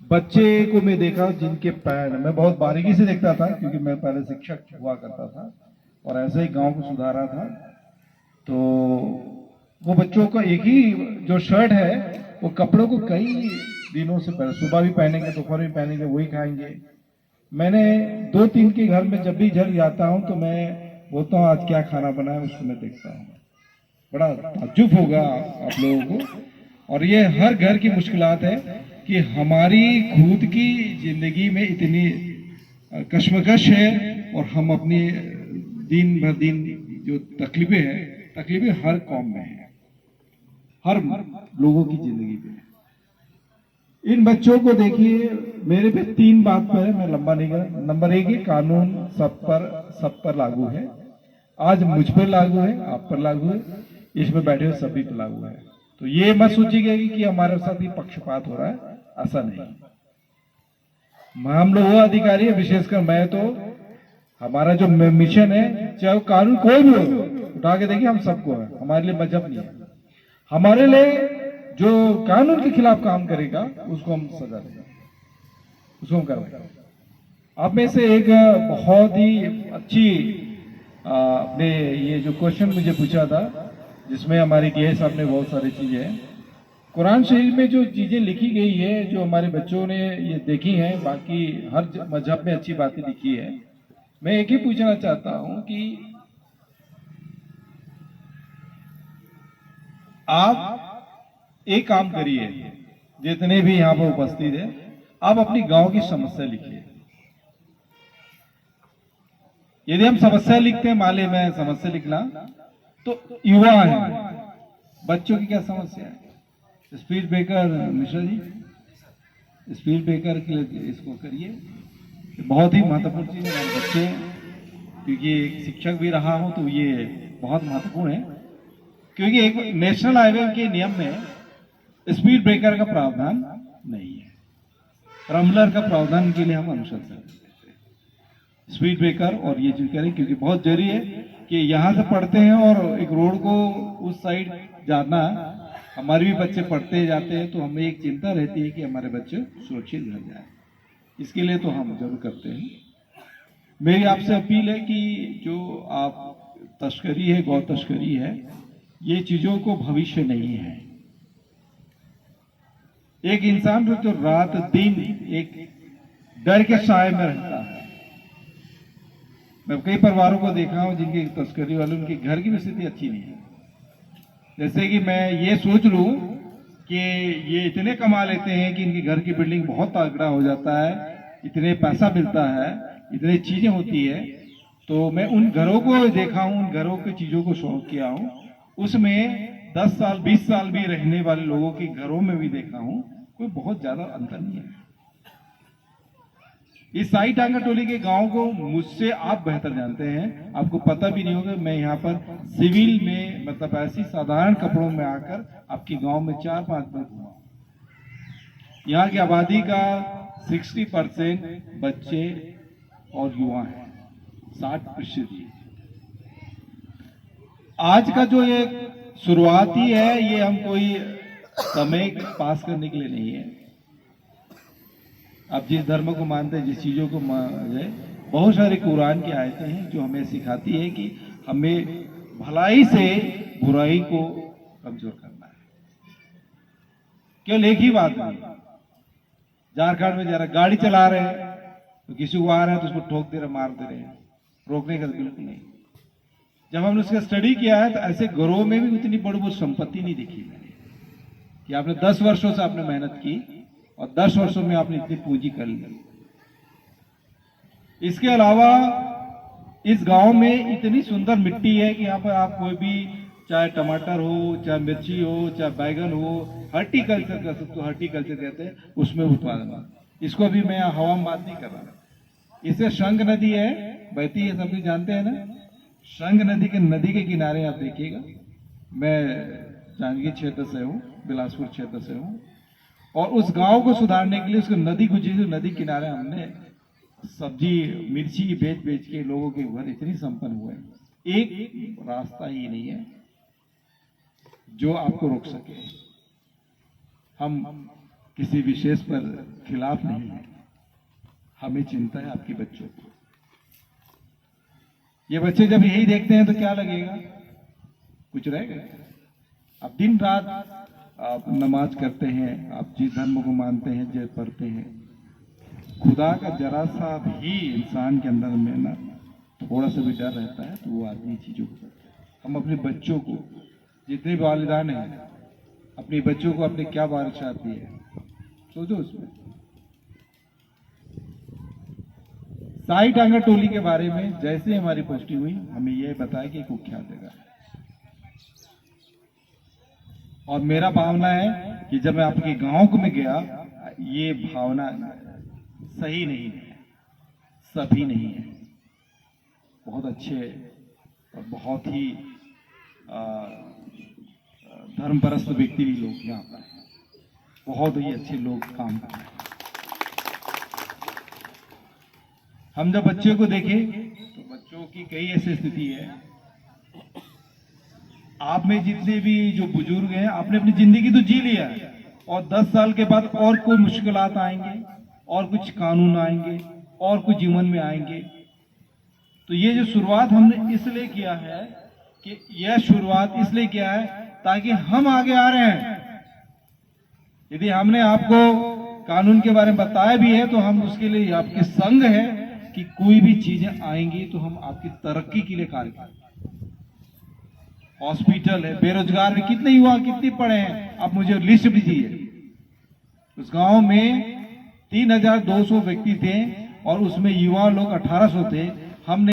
बच्चे को मैं देखा जिनके पैर, मैं बहुत बारीकी से देखता था क्योंकि मैं पहले शिक्षक हुआ करता था और ऐसे ही गांव को सुधारा था। तो वो बच्चों का एक ही जो शर्ट है वो कपड़ों को कई दिनों से पहले, सुबह भी पहनेंगे दोपहर भी पहनेंगे वही खाएंगे। मैंने दो तीन के घर में जब भी घर जाता हूं तो मैं बोलता हूं आज क्या खाना बना है, उसको मैं देखता हूं। बड़ा ताज्जुब होगा आप लोगों को। और ये हर घर की मुश्किलात है कि हमारी खुद की जिंदगी में इतनी कश्मकश है और हम अपनी दिन भर दिन जो तकलीफें हर कौम में है, हर लोगों की जिंदगी में। इन बच्चों को देखिए, मेरे पे तीन बात पर है, मैं लंबा नहीं कर। नंबर एक है कानून सब पर लागू है। आज मुझ पर लागू है, आप पर लागू है, इसमें बैठे हुए सभी पर लागू है। तो ये मत सोचिएगा कि हमारे साथ ही पक्षपात हो रहा है, ऐसा नहीं। हम लोग वो अधिकारी है, विशेषकर मैं तो, हमारा जो मिशन है, चाहे वो कानून कोई भी हो, उठा के देखिए हम सबको है। हमारे लिए मजहब नहीं है, हमारे लिए जो कानून के खिलाफ काम करेगा उसको हम सजा देंगे, उसको हम करवाएंगे। आप में से एक बहुत ही अच्छी आपने ये जो क्वेश्चन मुझे पूछा था, जिसमें हमारे डीआई साहब ने बहुत सारी चीजें हैं, कुरान शरीफ में जो चीजें लिखी गई है, जो हमारे बच्चों ने ये देखी हैं, बाकी हर मजहब में अच्छी बातें लिखी है। मैं एक ही पूछना चाहता हूं कि आप एक काम करिए, जितने भी यहाँ पर उपस्थित है, आप अपनी गांव की समस्या लिखिए। यदि हम समस्या लिखते हैं, मान ली मैं समस्या लिखना, तो युवा है, बच्चों की क्या समस्या है? Speed breaker, Mishra ji, speed breaker के लिए इसको करिए, बहुत ही महत्वपूर्ण चीज है बच्चे, क्योंकि एक शिक्षक भी रहा हूं तो ये बहुत महत्वपूर्ण है। क्योंकि एक नेशनल हाईवे के नियम में स्पीड ब्रेकर का प्रावधान नहीं है, रमलर का प्रावधान के लिए हम अनुशंसा करते हैं, स्पीड ब्रेकर और ये चीज करें, क्योंकि बहुत जरूरी है कि यहाँ से पढ़ते हैं और एक रोड को उस साइड जाना, हमारे भी बच्चे पढ़ते जाते हैं तो हमें एक चिंता रहती है कि हमारे बच्चे सुरक्षित घर जाए। इसके लिए तो हम जरूर करते हैं। मेरी आपसे अपील है कि जो आप तस्करी है, गौ तस्करी है, ये चीजों को भविष्य नहीं है। एक इंसान जो रात दिन एक डर के साए में रहता है। मैं कई परिवारों को देखा हूं जिनकी तस्करी वाले, उनके घर की भी स्थिति अच्छी नहीं है। जैसे कि मैं ये सोच लूं कि ये इतने कमा लेते हैं कि इनके घर की बिल्डिंग बहुत तगड़ा हो जाता है, इतने पैसा मिलता है, इतनी चीजें होती है, तो मैं उन घरों को देखा हूं, उन घरों की चीजों को शौक किया हूं, उसमें 10 साल 20 साल भी रहने वाले लोगों के घरों में भी देखा हूं, कोई बहुत ज्यादा अंतर नहीं है। इस साई टांगा टोली के गांव को मुझसे आप बेहतर जानते हैं, आपको पता भी नहीं होगा। मैं यहाँ पर सिविल में, मतलब ऐसी साधारण कपड़ों में आकर आपके गांव में 4-5 बार घुमा। यहाँ की आबादी का 60% बच्चे और युवा हैं, 60%। आज का जो ये शुरुआती है, ये हम कोई समय पास करने के लिए नहीं है। आप जिस धर्म को मानते हैं, जिस चीजों को मानते हैं, बहुत सारे कुरान की आयतें हैं जो हमें सिखाती है कि हमें भलाई से बुराई को कमजोर करना है। केवल एक ही बात नहीं, झारखंड में जरा गाड़ी चला रहे हैं तो किसी को आ रहे हैं तो उसको ठोक दे रहे, मार दे रहे हैं, रोकने का बिल्कुल नहीं। जब हमने उसका स्टडी किया है तो ऐसे घरों में भी उतनी बड़ी संपत्ति नहीं दिखी मैंने, कि आपने 10 वर्षों से आपने मेहनत की और 10 वर्षों में आपने इतनी पूंजी कर ली। इसके अलावा इस गांव में इतनी सुंदर मिट्टी है कि यहाँ पर आप कोई भी, चाहे टमाटर हो, चाहे मिर्ची हो, चाहे बैगन हो, हॉर्टिकल्चर कर सकते हो, हॉर्टिकल्चर कहते हैं, उसमें उत्पादन। इसको भी मैं हवा में बात नहीं कर रहा। इससे शंख नदी है, बहती है, सभी जानते हैं ना। शंख नदी के किनारे आप देखिएगा, मैं जांजगीर क्षेत्र से हूँ, बिलासपुर क्षेत्र से हूँ, और उस गांव को सुधारने के लिए उसको नदी गुजरी, नदी किनारे हमने सब्जी मिर्ची बेच बेच के लोगों के घर इतनी संपन्न हुए। एक रास्ता ही नहीं है जो आपको रोक सके। हम किसी विशेष पर खिलाफ नहीं है, हमें चिंता है आपके बच्चों को। ये बच्चे जब यही देखते हैं तो क्या लगेगा, कुछ रहेगा? आप दिन रात आप नमाज करते हैं, आप जिस धर्म को मानते हैं, जो पढ़ते हैं, खुदा का जरा सा भी इंसान के अंदर में ना थोड़ा सा भी डर रहता है तो वो आदमी चीजों को करता है। हम अपने बच्चों को, जितने भी वालिदान हैं, अपने बच्चों को अपने क्या बारिशा आती है, सोचो उसमें। साई टांगर टोली के बारे में जैसे हमारी पोस्टिंग हुई, हमें यह बताया कि कुख्यात जगह है, और मेरा भावना है कि जब मैं आपके गांव को में गया, ये भावना सही नहीं है, सभी नहीं है। बहुत अच्छे और बहुत ही धर्मपरस्त व्यक्ति भी लोग यहाँ पर हैं, बहुत ही अच्छे लोग काम कर रहे हैं। हम जब बच्चों को देखें तो बच्चों की कई ऐसी स्थिति है। आप में जितने भी जो बुजुर्ग हैं, आपने अपनी जिंदगी तो जी लिया है, और 10 साल के बाद और कोई मुश्किलात आएंगे, और कुछ कानून आएंगे, और कुछ जीवन में आएंगे। तो ये जो शुरुआत हमने इसलिए किया है कि यह शुरुआत इसलिए किया है ताकि हम आगे आ रहे हैं। यदि हमने आपको कानून के बारे में बताया भी है तो हम उसके लिए आपके संग है कि कोई भी चीजें आएंगी तो हम आपकी तरक्की के लिए कार्य करें। हॉस्पिटल है, बेरोजगार में कितने युवा कितने पढ़े हैं, आप मुझे लिस्ट दीजिए। उस गांव में 3200 व्यक्ति थे और उसमें युवा लोग 1800 थे। हमने